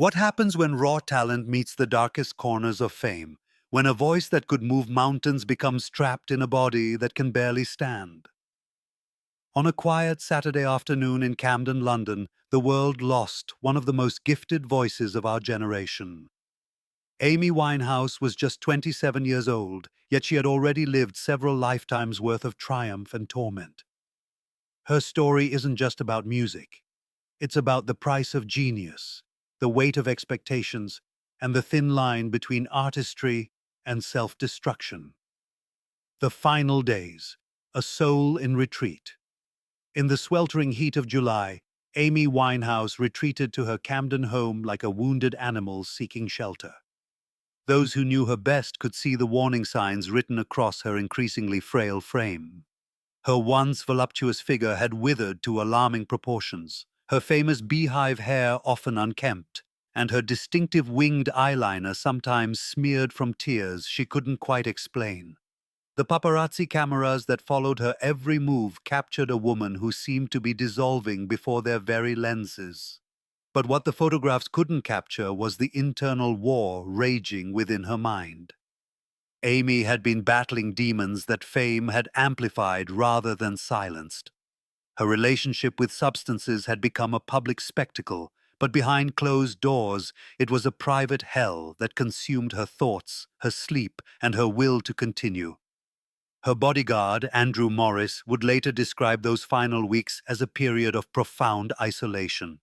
What happens when raw talent meets the darkest corners of fame? When a voice that could move mountains becomes trapped in a body that can barely stand? On a quiet Saturday afternoon in Camden, London, the world lost one of the most gifted voices of our generation. Amy Winehouse was just 27 years old, yet she had already lived several lifetimes' worth of triumph and torment. Her story isn't just about music. It's about the price of genius, the weight of expectations, and the thin line between artistry and self-destruction. The final days, a soul in retreat. In the sweltering heat of July, Amy Winehouse retreated to her Camden home like a wounded animal seeking shelter. Those who knew her best could see the warning signs written across her increasingly frail frame. Her once voluptuous figure had withered to alarming proportions, her famous beehive hair often unkempt, and her distinctive winged eyeliner sometimes smeared from tears she couldn't quite explain. The paparazzi cameras that followed her every move captured a woman who seemed to be dissolving before their very lenses. But what the photographs couldn't capture was the internal war raging within her mind. Amy had been battling demons that fame had amplified rather than silenced. Her relationship with substances had become a public spectacle, but behind closed doors, it was a private hell that consumed her thoughts, her sleep, and her will to continue. Her bodyguard, Andrew Morris, would later describe those final weeks as a period of profound isolation.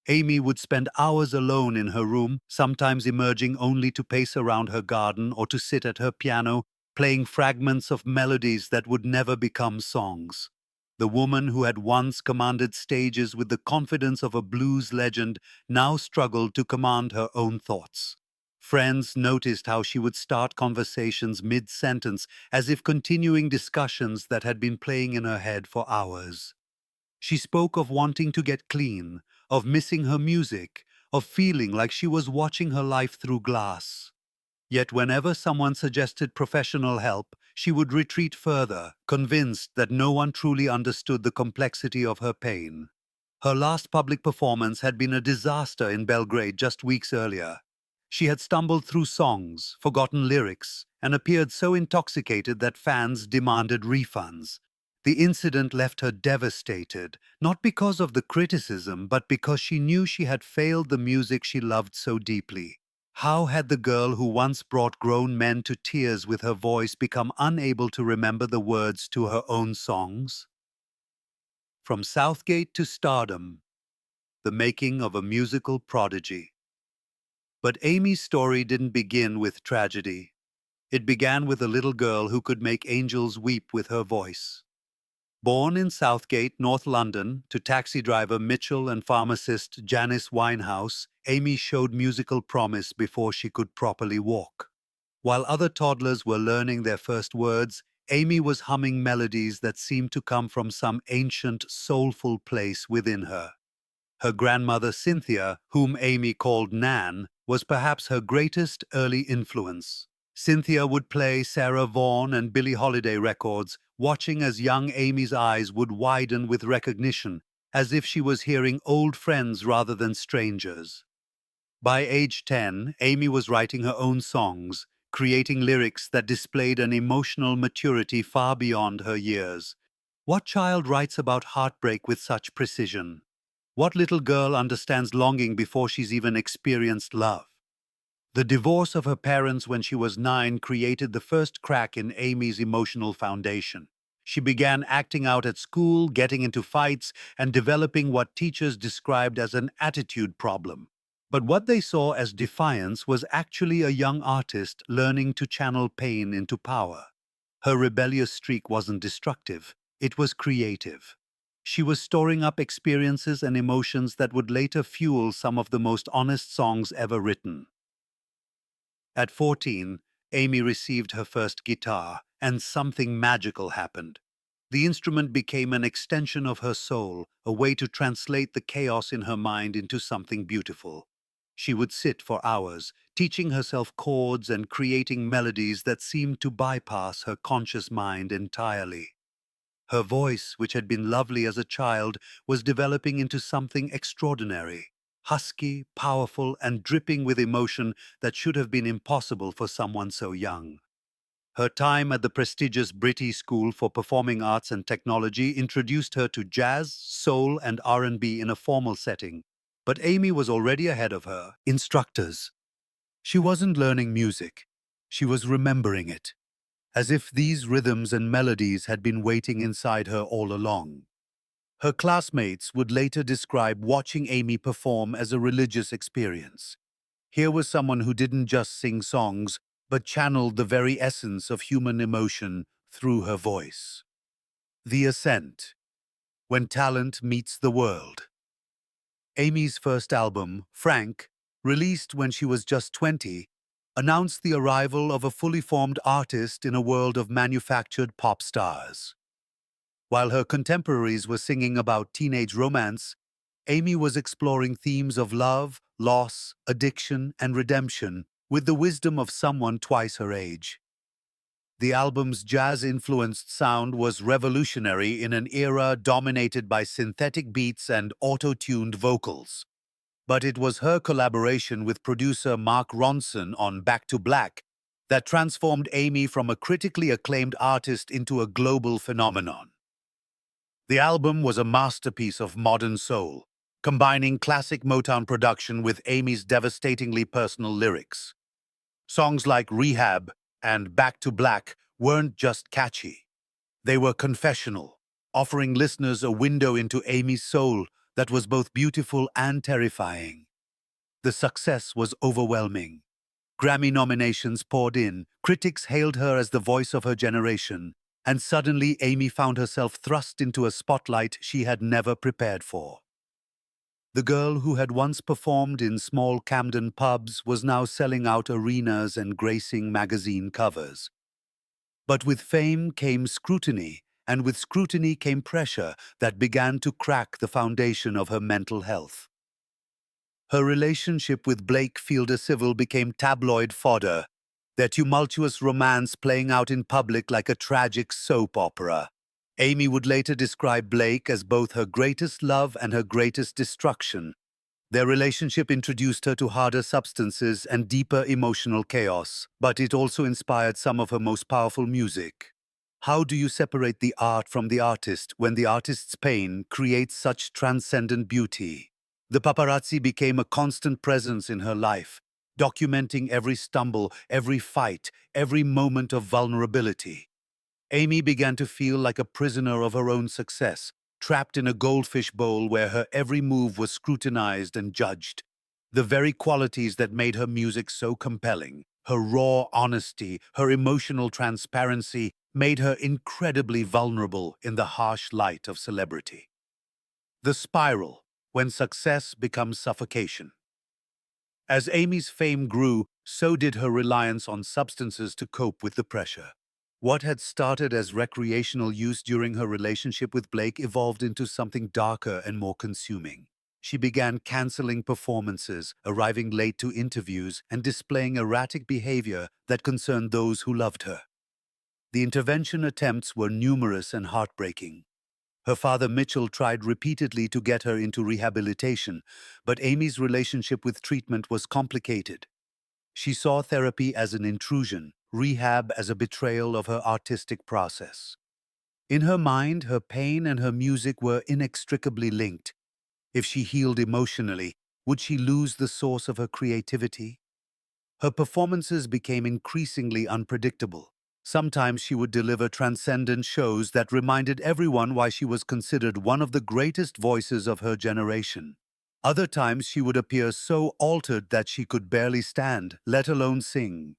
Amy would spend hours alone in her room, sometimes emerging only to pace around her garden or to sit at her piano, playing fragments of melodies that would never become songs. The woman who had once commanded stages with the confidence of a blues legend now struggled to command her own thoughts. Friends noticed how she would start conversations mid-sentence, as if continuing discussions that had been playing in her head for hours. She spoke of wanting to get clean, of missing her music, of feeling like she was watching her life through glass. Yet whenever someone suggested professional help, she would retreat further, convinced that no one truly understood the complexity of her pain. Her last public performance had been a disaster in Belgrade just weeks earlier. She had stumbled through songs, forgotten lyrics, and appeared so intoxicated that fans demanded refunds. The incident left her devastated, not because of the criticism, but because she knew she had failed the music she loved so deeply. How had the girl who once brought grown men to tears with her voice become unable to remember the words to her own songs? From Southgate to stardom, the making of a musical prodigy. But Amy's story didn't begin with tragedy. It began with a little girl who could make angels weep with her voice. Born in Southgate, North London, to taxi driver Mitchell and pharmacist Janice Winehouse, Amy showed musical promise before she could properly walk. While other toddlers were learning their first words, Amy was humming melodies that seemed to come from some ancient, soulful place within her. Her grandmother Cynthia, whom Amy called Nan, was perhaps her greatest early influence. Cynthia would play Sarah Vaughan and Billie Holiday records, watching as young Amy's eyes would widen with recognition, as if she was hearing old friends rather than strangers. By age 10, Amy was writing her own songs, creating lyrics that displayed an emotional maturity far beyond her years. What child writes about heartbreak with such precision? What little girl understands longing before she's even experienced love? The divorce of her parents when she was 9 created the first crack in Amy's emotional foundation. She began acting out at school, getting into fights, and developing what teachers described as an attitude problem. But what they saw as defiance was actually a young artist learning to channel pain into power. Her rebellious streak wasn't destructive, it was creative. She was storing up experiences and emotions that would later fuel some of the most honest songs ever written. At 14, Amy received her first guitar, and something magical happened. The instrument became an extension of her soul, a way to translate the chaos in her mind into something beautiful. She would sit for hours, teaching herself chords and creating melodies that seemed to bypass her conscious mind entirely. Her voice, which had been lovely as a child, was developing into something extraordinary. husky, powerful, and dripping with emotion that should have been impossible for someone so young. Her time at the prestigious British School for Performing Arts and Technology introduced her to jazz, soul, and R&B in a formal setting. But Amy was already ahead of her instructors. She wasn't learning music. She was remembering it, as if these rhythms and melodies had been waiting inside her all along. Her classmates would later describe watching Amy perform as a religious experience. Here was someone who didn't just sing songs, but channeled the very essence of human emotion through her voice. The Ascent, when talent meets the world. Amy's first album, Frank, released when she was just 20, announced the arrival of a fully formed artist in a world of manufactured pop stars. While her contemporaries were singing about teenage romance, Amy was exploring themes of love, loss, addiction, and redemption with the wisdom of someone twice her age. The album's jazz-influenced sound was revolutionary in an era dominated by synthetic beats and auto-tuned vocals. But it was her collaboration with producer Mark Ronson on Back to Black that transformed Amy from a critically acclaimed artist into a global phenomenon. The album was a masterpiece of modern soul, combining classic Motown production with Amy's devastatingly personal lyrics. Songs like Rehab and Back to Black weren't just catchy. They were confessional, offering listeners a window into Amy's soul that was both beautiful and terrifying. The success was overwhelming. Grammy nominations poured in, critics hailed her as the voice of her generation, and suddenly Amy found herself thrust into a spotlight she had never prepared for. The girl who had once performed in small Camden pubs was now selling out arenas and gracing magazine covers. But with fame came scrutiny, and with scrutiny came pressure that began to crack the foundation of her mental health. Her relationship with Blake Fielder Civil became tabloid fodder, their tumultuous romance playing out in public like a tragic soap opera. Amy would later describe Blake as both her greatest love and her greatest destruction. Their relationship introduced her to harder substances and deeper emotional chaos, but it also inspired some of her most powerful music. How do you separate the art from the artist when the artist's pain creates such transcendent beauty? The paparazzi became a constant presence in her life, documenting every stumble, every fight, every moment of vulnerability. Amy began to feel like a prisoner of her own success, trapped in a goldfish bowl where her every move was scrutinized and judged. The very qualities that made her music so compelling, her raw honesty, her emotional transparency, made her incredibly vulnerable in the harsh light of celebrity. The spiral, when success becomes suffocation. As Amy's fame grew, so did her reliance on substances to cope with the pressure. What had started as recreational use during her relationship with Blake evolved into something darker and more consuming. She began canceling performances, arriving late to interviews, and displaying erratic behavior that concerned those who loved her. The intervention attempts were numerous and heartbreaking. Her father Mitchell tried repeatedly to get her into rehabilitation, but Amy's relationship with treatment was complicated. She saw therapy as an intrusion, rehab as a betrayal of her artistic process. In her mind, her pain and her music were inextricably linked. If she healed emotionally, would she lose the source of her creativity? Her performances became increasingly unpredictable. Sometimes she would deliver transcendent shows that reminded everyone why she was considered one of the greatest voices of her generation. Other times she would appear so altered that she could barely stand, let alone sing.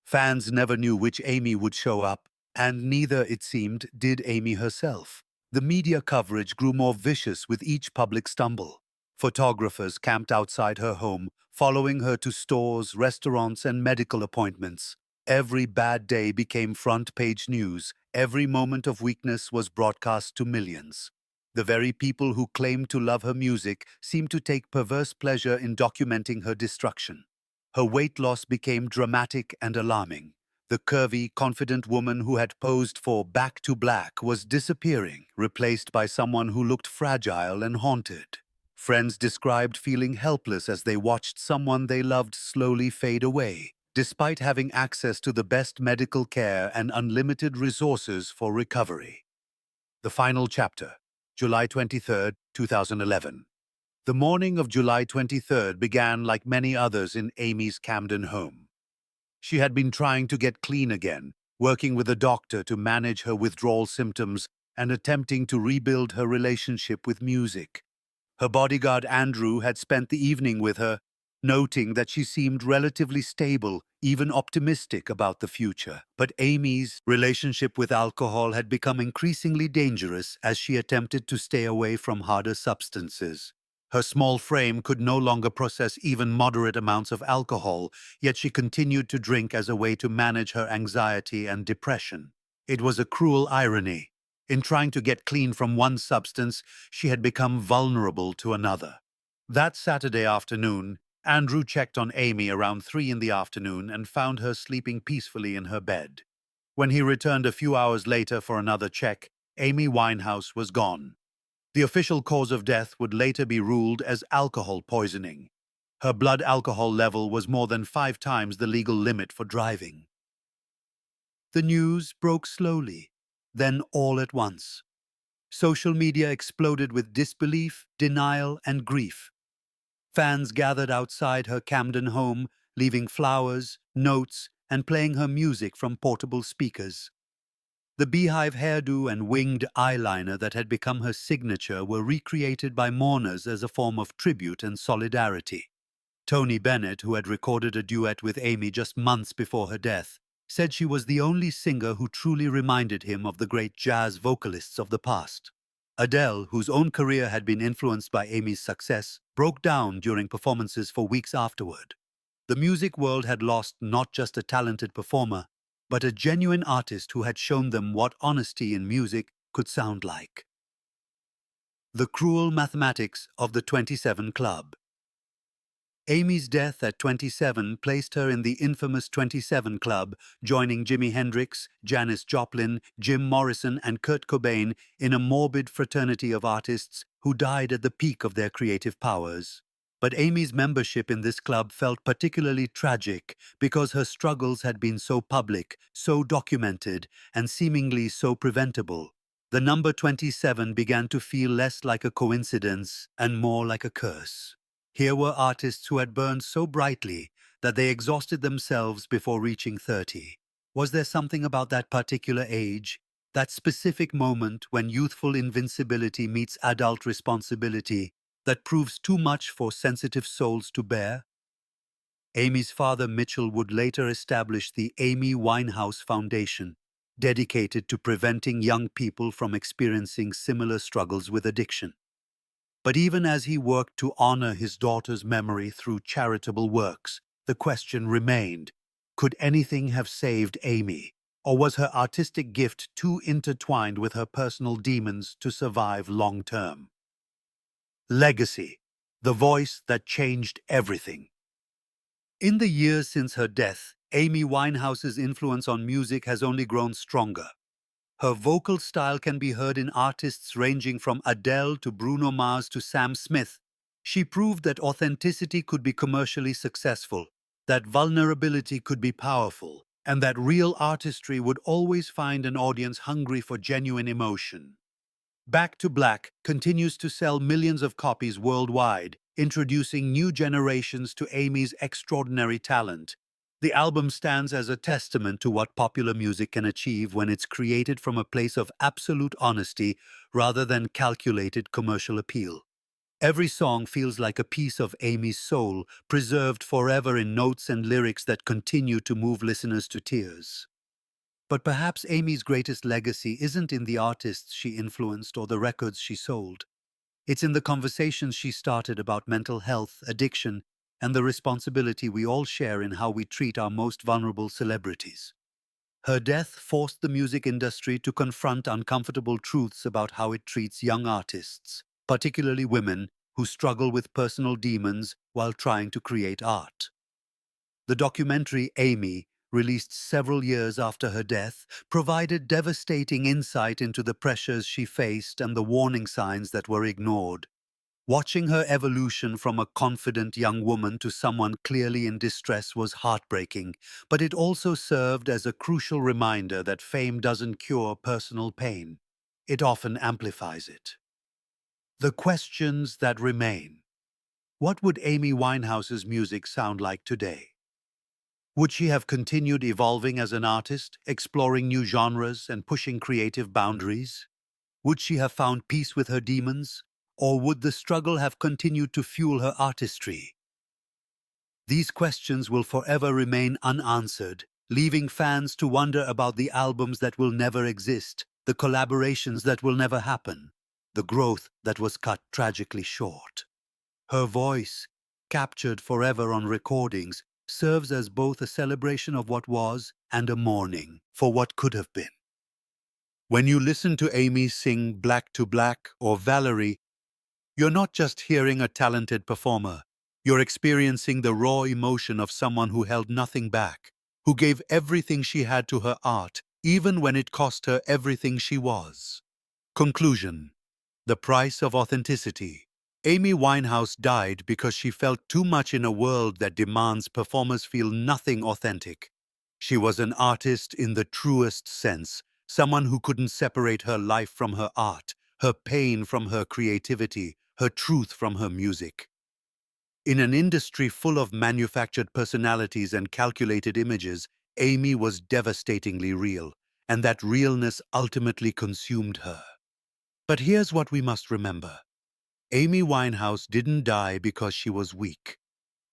Fans never knew which Amy would show up, and neither, it seemed, did Amy herself. The media coverage grew more vicious with each public stumble. Photographers camped outside her home, following her to stores, restaurants, and medical appointments. Every bad day became front-page news. Every moment of weakness was broadcast to millions. The very people who claimed to love her music seemed to take perverse pleasure in documenting her destruction. Her weight loss became dramatic and alarming. The curvy, confident woman who had posed for Back to Black was disappearing, replaced by someone who looked fragile and haunted. Friends described feeling helpless as they watched someone they loved slowly fade away, despite having access to the best medical care and unlimited resources for recovery. The final chapter, July 23rd, 2011. The morning of July 23rd began like many others in Amy's Camden home. She had been trying to get clean again, working with a doctor to manage her withdrawal symptoms and attempting to rebuild her relationship with music. Her bodyguard Andrew had spent the evening with her, noting that she seemed relatively stable, even optimistic about the future. But Amy's relationship with alcohol had become increasingly dangerous as she attempted to stay away from harder substances. Her small frame could no longer process even moderate amounts of alcohol, yet she continued to drink as a way to manage her anxiety and depression. It was a cruel irony. In trying to get clean from one substance, she had become vulnerable to another. That Saturday afternoon, Andrew checked on Amy around 3 in the afternoon and found her sleeping peacefully in her bed. When he returned a few hours later for another check, Amy Winehouse was gone. The official cause of death would later be ruled as alcohol poisoning. Her blood alcohol level was more than 5 times the legal limit for driving. The news broke slowly, then all at once. Social media exploded with disbelief, denial, and grief. Fans gathered outside her Camden home, leaving flowers, notes, and playing her music from portable speakers. The beehive hairdo and winged eyeliner that had become her signature were recreated by mourners as a form of tribute and solidarity. Tony Bennett, who had recorded a duet with Amy just months before her death, said she was the only singer who truly reminded him of the great jazz vocalists of the past. Adele, whose own career had been influenced by Amy's success, broke down during performances for weeks afterward. The music world had lost not just a talented performer, but a genuine artist who had shown them what honesty in music could sound like. The cruel mathematics of the 27 Club. Amy's death at 27 placed her in the infamous 27 Club, joining Jimi Hendrix, Janis Joplin, Jim Morrison, and Kurt Cobain in a morbid fraternity of artists who died at the peak of their creative powers. But Amy's membership in this club felt particularly tragic because her struggles had been so public, so documented, and seemingly so preventable. The number 27 began to feel less like a coincidence and more like a curse. Here were artists who had burned so brightly that they exhausted themselves before reaching 30. Was there something about that particular age, that specific moment when youthful invincibility meets adult responsibility, that proves too much for sensitive souls to bear? Amy's father, Mitchell, would later establish the Amy Winehouse Foundation, dedicated to preventing young people from experiencing similar struggles with addiction. But even as he worked to honor his daughter's memory through charitable works, the question remained, could anything have saved Amy? Or was her artistic gift too intertwined with her personal demons to survive long term? Legacy, the voice that changed everything. In the years since her death, Amy Winehouse's influence on music has only grown stronger. Her vocal style can be heard in artists ranging from Adele to Bruno Mars to Sam Smith. She proved that authenticity could be commercially successful, that vulnerability could be powerful, and that real artistry would always find an audience hungry for genuine emotion. Back to Black continues to sell millions of copies worldwide, introducing new generations to Amy's extraordinary talent. The album stands as a testament to what popular music can achieve when it's created from a place of absolute honesty rather than calculated commercial appeal. Every song feels like a piece of Amy's soul, preserved forever in notes and lyrics that continue to move listeners to tears. But perhaps Amy's greatest legacy isn't in the artists she influenced or the records she sold. It's in the conversations she started about mental health, addiction, and the responsibility we all share in how we treat our most vulnerable celebrities. Her death forced the music industry to confront uncomfortable truths about how it treats young artists, particularly women who struggle with personal demons while trying to create art. The documentary Amy, released several years after her death, provided devastating insight into the pressures she faced and the warning signs that were ignored. Watching her evolution from a confident young woman to someone clearly in distress was heartbreaking, but it also served as a crucial reminder that fame doesn't cure personal pain. It often amplifies it. The questions that remain. What would Amy Winehouse's music sound like today? Would she have continued evolving as an artist, exploring new genres and pushing creative boundaries? Would she have found peace with her demons? Or would the struggle have continued to fuel her artistry? These questions will forever remain unanswered, leaving fans to wonder about the albums that will never exist, the collaborations that will never happen, the growth that was cut tragically short. Her voice, captured forever on recordings, serves as both a celebration of what was and a mourning for what could have been. When you listen to Amy sing Black to Black or Valerie, you're not just hearing a talented performer, you're experiencing the raw emotion of someone who held nothing back, who gave everything she had to her art, even when it cost her everything she was. Conclusion. The price of authenticity. Amy Winehouse died because she felt too much in a world that demands performers feel nothing authentic. She was an artist in the truest sense, someone who couldn't separate her life from her art, her pain from her creativity, her truth from her music. In an industry full of manufactured personalities and calculated images, Amy was devastatingly real, and that realness ultimately consumed her. But here's what we must remember. Amy Winehouse didn't die because she was weak.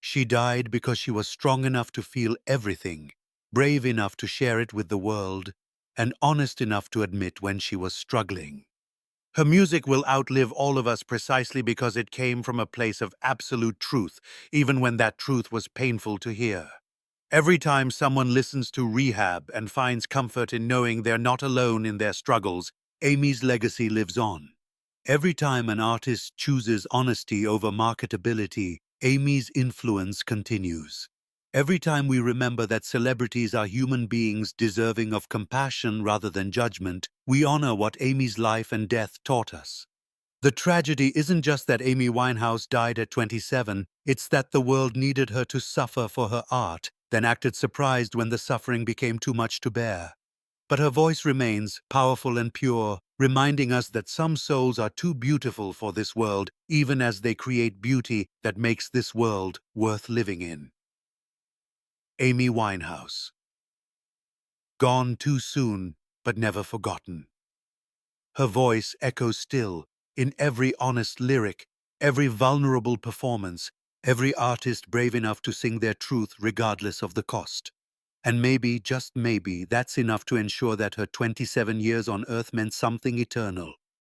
She died because she was strong enough to feel everything, brave enough to share it with the world, and honest enough to admit when she was struggling. Her music will outlive all of us precisely because it came from a place of absolute truth, even when that truth was painful to hear. Every time someone listens to Rehab and finds comfort in knowing they're not alone in their struggles, Amy's legacy lives on. Every time an artist chooses honesty over marketability, Amy's influence continues. Every time we remember that celebrities are human beings deserving of compassion rather than judgment, we honor what Amy's life and death taught us. The tragedy isn't just that Amy Winehouse died at 27, it's that the world needed her to suffer for her art, then acted surprised when the suffering became too much to bear. But her voice remains powerful and pure, reminding us that some souls are too beautiful for this world, even as they create beauty that makes this world worth living in. Amy Winehouse. Gone too soon, but never forgotten. Her voice echoes still in every honest lyric, every vulnerable performance, every artist brave enough to sing their truth regardless of the cost. And maybe, just maybe, that's enough to ensure that her 27 years on Earth meant something eternal.